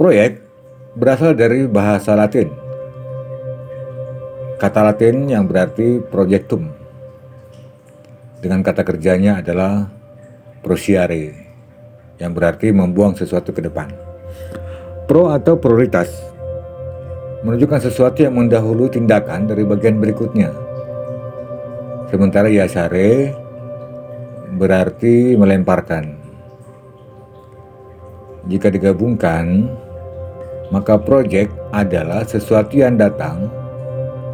Proyek berasal dari bahasa Latin. Kata Latin yang berarti projectum. Dengan kata kerjanya adalah prociare, yang berarti membuang sesuatu ke depan. Pro atau prioritas menunjukkan sesuatu yang mendahului tindakan dari bagian berikutnya. Sementara iasare berarti melemparkan. Jika digabungkan, maka project adalah sesuatu yang datang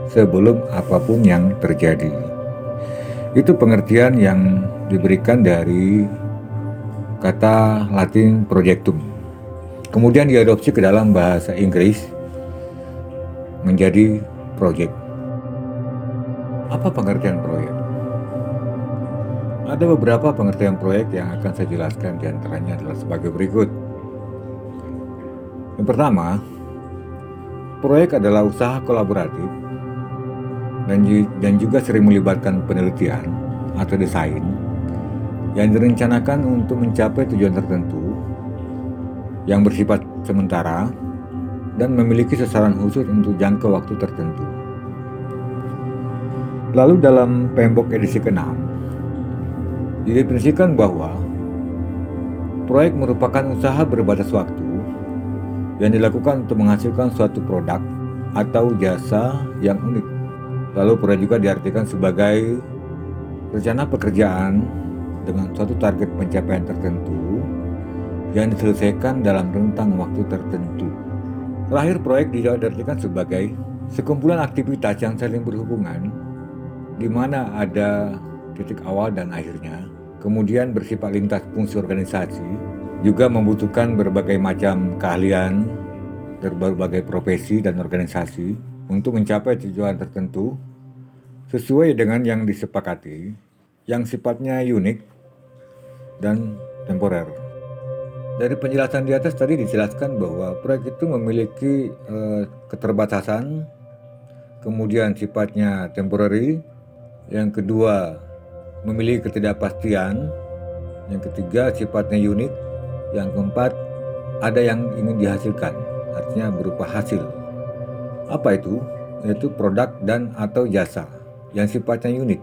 sebelum apapun yang terjadi. Itu pengertian yang diberikan dari kata Latin projectum. Kemudian diadopsi ke dalam bahasa Inggris menjadi project. Apa pengertian proyek? Ada beberapa pengertian proyek yang akan saya jelaskan, diantaranya adalah sebagai berikut. Yang pertama, proyek adalah usaha kolaboratif dan juga sering melibatkan penelitian atau desain yang direncanakan untuk mencapai tujuan tertentu yang bersifat sementara dan memiliki sasaran khusus untuk jangka waktu tertentu. Lalu dalam PMBOK edisi ke-6 didefinisikan bahwa proyek merupakan usaha berbatas waktu yang dilakukan untuk menghasilkan suatu produk atau jasa yang unik. Lalu proyek juga diartikan sebagai rencana pekerjaan dengan suatu target pencapaian tertentu yang diselesaikan dalam rentang waktu tertentu. Terakhir, proyek juga diartikan sebagai sekumpulan aktivitas yang saling berhubungan, di mana ada titik awal dan akhirnya, kemudian bersifat lintas fungsi organisasi, juga membutuhkan berbagai macam keahlian, berbagai profesi dan organisasi untuk mencapai tujuan tertentu sesuai dengan yang disepakati, yang sifatnya unik dan temporer. Dari penjelasan di atas tadi dijelaskan bahwa proyek itu memiliki keterbatasan, kemudian sifatnya temporary, yang kedua memiliki ketidakpastian, yang ketiga sifatnya unik, yang keempat ada yang ingin dihasilkan, artinya berupa hasil. Apa itu? Yaitu produk dan atau jasa yang sifatnya unik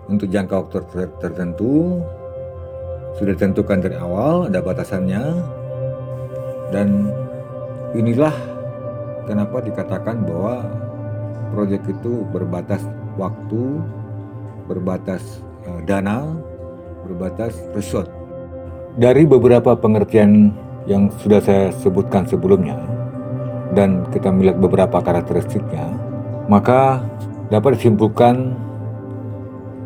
untuk jangka waktu tertentu, sudah ditentukan dari awal, ada batasannya, dan inilah kenapa dikatakan bahwa proyek itu berbatas waktu, berbatas dana, berbatas resource. Dari beberapa pengertian yang sudah saya sebutkan sebelumnya, dan kita melihat beberapa karakteristiknya, maka dapat disimpulkan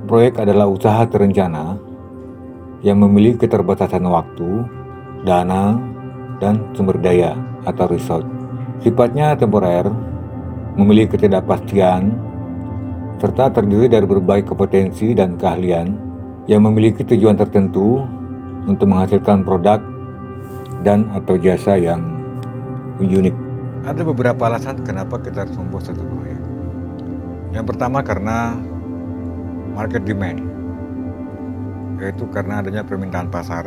proyek adalah usaha terencana yang memiliki keterbatasan waktu, dana, dan sumber daya atau resource. Sifatnya temporer, memiliki ketidakpastian, serta terdiri dari berbagai kompetensi dan keahlian yang memiliki tujuan tertentu untuk menghasilkan produk dan atau jasa yang unik. Ada beberapa alasan kenapa kita harus membuat satu proyek. Yang pertama karena market demand, yaitu karena adanya permintaan pasar.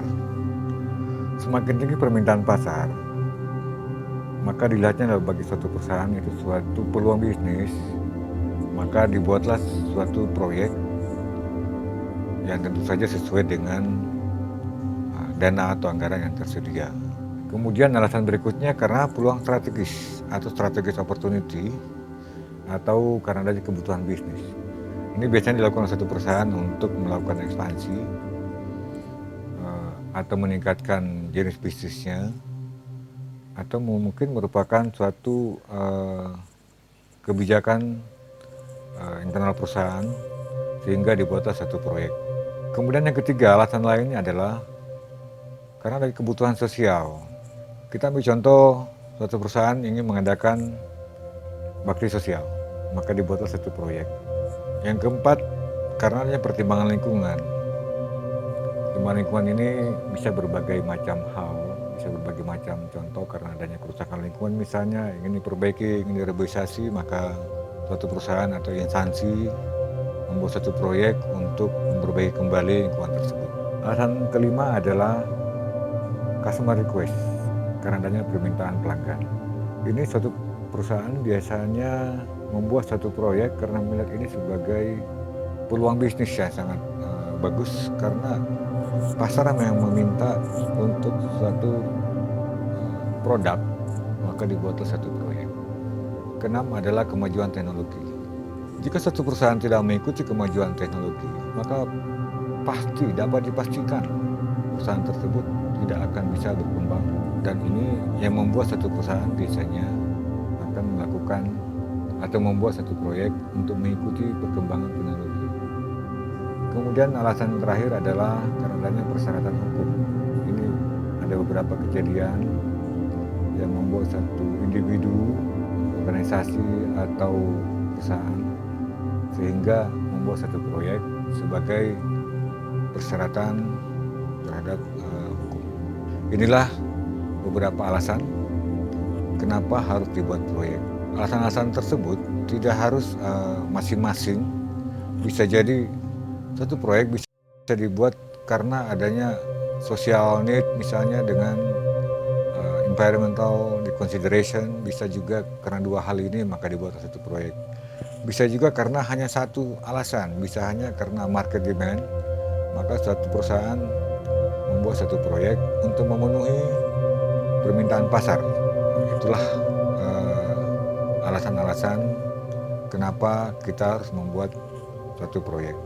Semakin tinggi permintaan pasar, maka dilihatnya bagi suatu perusahaan itu suatu peluang bisnis, maka dibuatlah suatu proyek yang tentu saja sesuai dengan dana atau anggaran yang tersedia. Kemudian alasan berikutnya karena peluang strategis atau strategis opportunity, atau karena adanya kebutuhan bisnis. Ini biasanya dilakukan oleh satu perusahaan untuk melakukan ekspansi atau meningkatkan jenis bisnisnya, atau mungkin merupakan suatu kebijakan internal perusahaan sehingga dibuatlah satu proyek. Kemudian yang ketiga, alasan lainnya adalah karena dari kebutuhan sosial. Kita ambil contoh, suatu perusahaan ingin mengadakan bakti sosial, maka dibuatlah satu proyek. Yang keempat, karena adanya pertimbangan lingkungan. Pertimbangan lingkungan ini bisa berbagai macam hal, bisa berbagai macam contoh, karena adanya kerusakan lingkungan misalnya, ingin diperbaiki, ingin direvitalisasi, maka suatu perusahaan atau instansi membuat satu proyek untuk memperbaiki kembali lingkungan tersebut. Alasan kelima adalah customer request. karena adanya permintaan pelanggan. Ini suatu perusahaan biasanya membuat satu proyek karena melihat ini sebagai peluang bisnis yang sangat bagus, karena pasar memang meminta untuk suatu produk, maka dibuatlah satu proyek. Keenam adalah kemajuan teknologi. Jika satu perusahaan tidak mengikuti kemajuan teknologi, maka pasti dapat dipastikan perusahaan tersebut tidak akan bisa berkembang, dan ini yang membuat satu perusahaan biasanya akan melakukan atau membuat satu proyek untuk mengikuti perkembangan teknologi. Kemudian alasan terakhir adalah karena adanya persyaratan hukum. Ini ada beberapa kejadian yang membuat satu individu, organisasi atau perusahaan sehingga membuat satu proyek sebagai persyaratan terhadap hukum. Inilah beberapa alasan kenapa harus dibuat proyek. Alasan-alasan tersebut tidak harus masing-masing, bisa jadi satu proyek bisa dibuat karena adanya social need, misalnya dengan environmental consideration, bisa juga karena dua hal ini maka dibuat satu proyek. Bisa juga karena hanya satu alasan, bisa hanya karena market demand, maka suatu perusahaan membuat satu proyek untuk memenuhi permintaan pasar. Itulah alasan-alasan kenapa kita harus membuat suatu proyek.